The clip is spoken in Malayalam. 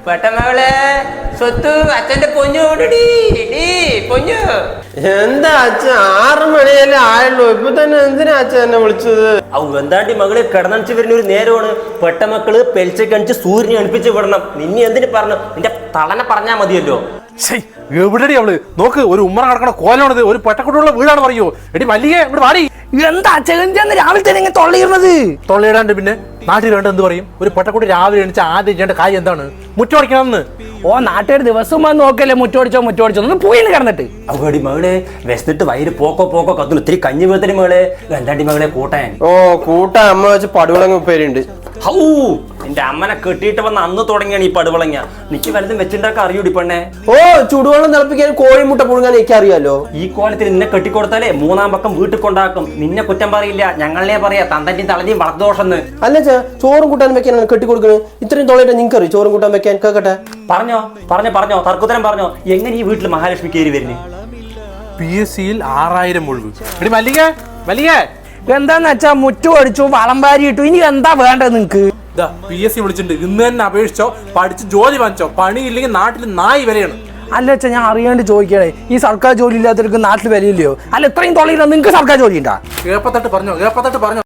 പെട്ടമകളെ സ്വത്ത് അച്ഛന്റെ പൊന്നു കൊണ്ടടി പൊന്നു. എന്താ അച്ഛൻ 6 മണിയല്ലേ ആയുള്ളൂ, ഇപ്പൊ തന്നെ എന്തിനാ അച്ഛൻ എന്നെ വിളിച്ചത്? എന്താണ്ടി മകള് കിടന്നടിച്ച് വരുന്ന ഒരു നേരമാണ്. പെട്ടമക്കള് പെൽച്ചക്കണിച്ച് സൂര്യനെ അണിപ്പിച്ച് വിടണം. നിന്നെ എന്തിനു പറഞ്ഞു? നിന്റെ തളനെ പറഞ്ഞാ മതിയല്ലോ. എവിടെടി അവള്? നോക്ക്, ഒരു ഉമ്മറ കിടക്കണ കോലാണത്, ഒരു പെട്ടക്കുട്ടിയുള്ള വീടാണ് പറയോ. എടി മല്ലികേ ഇങ്ങോട്ട് വാടി. എന്താ അച്ഛൻ രാവിലെ തന്നെ ഇങ്ങനെ തൊള്ളിയിരുന്നത്? തൊള്ളയിടാണ്ട് പിന്നെ നാട്ടിൽ വേണ്ട എന്ത് പറയും? ഒരു പെട്ടക്കുട്ടി രാവിലെ എണിച്ച ആദ്യം ചെയ്യേണ്ട കാര്യം എന്താണ്? മുറ്റമടിക്കണമെന്ന്. ഓ, നാട്ടുകാർ ദിവസം വന്ന് നോക്കല്ലേ മുറ്റോടിച്ചോ ഒന്ന് പോയി കിടന്നിട്ട്. അവടി മകളെ വിശന്നിട്ട് വയറ് പോക്കോ കത്തുന്നു. ഇത്തിരി കഞ്ഞി വീഴ്ത്തരി മകളെ. എന്താണ്ടി മകളെ കൂട്ടാൻ? ഓ, കൂട്ടാൻ അമ്മ വെച്ച് പടുവിളങ്ങ ഉപ്പേരിണ്ട്. ഹൗ, എന്റെ അമ്മനെ കെട്ടിയിട്ട് വന്ന് അന്ന് തുടങ്ങിയാണ് ഈ പടുവളങ്ങ. നിക്ക് വലുതും വെച്ചിണ്ടാക്കാൻ അറിയൂടി പെണ്ണെ. ഓ, ചുടുവെള്ളം തിളപ്പിക്കാൻ കോഴിമുട്ട പുഴുങ്ങാൻ എനിക്ക് അറിയാലോ. ഈ കോലത്തിൽ നിന്നെ കെട്ടിക്കൊടുത്താലേ 3-ാം പക്കം വീട്ടിൽ കൊണ്ടാക്കും. നിന്നെ കുറ്റം പറയില്ല, ഞങ്ങളെ പറയാ തന്തന്റെയും തളന്റെയും വളർദോഷന്ന്. അല്ല ചോറും കൂട്ടാൻ വെക്കാൻ കെട്ടിക്കൊടുക്കണേ. ഇത്രയും തൊള്ളയിട്ട് നിങ്ങൾക്ക് അറിയും ചോറും കൂട്ടാൻ വെക്കാൻ? കേക്കട്ടെ. പറഞ്ഞോ തർക്കുത്തരം പറഞ്ഞോ. എങ്ങനെ ഈ വീട്ടിൽ മഹാലക്ഷ്മി കയറി വരുന്നേ? PSCയിൽ 6000 ഒഴിവ്. എടി മല്ലികേ എന്താന്ന് വെച്ചാ മുറ്റം അടിച്ചു, വളം വാരി ഇട്ടു, ഇനി എന്താ വേണ്ടത് നിങ്ങക്ക്? PSC വിളിച്ചിട്ടുണ്ട്. ഇന്ന് തന്നെ അപേക്ഷിച്ചോ, പഠിച്ച് ജോലി വാങ്ങിച്ചോ. പണിയില്ലെങ്കിൽ നാട്ടിൽ നായി വിലയാണ്. അല്ല അച്ഛാ, ഞാൻ അറിയാണ്ട് ചോദിക്കണേ, ഈ സർക്കാർ ജോലി ഇല്ലാത്തവർക്ക് നാട്ടിൽ വിലയില്ലയോ? അല്ല, ഇത്രയും തൊള്ളിയില്ല നിങ്ങൾക്ക് സർക്കാർ ജോലി ഉണ്ടാ? കേപ്പത്തട്ട് പറഞ്ഞോ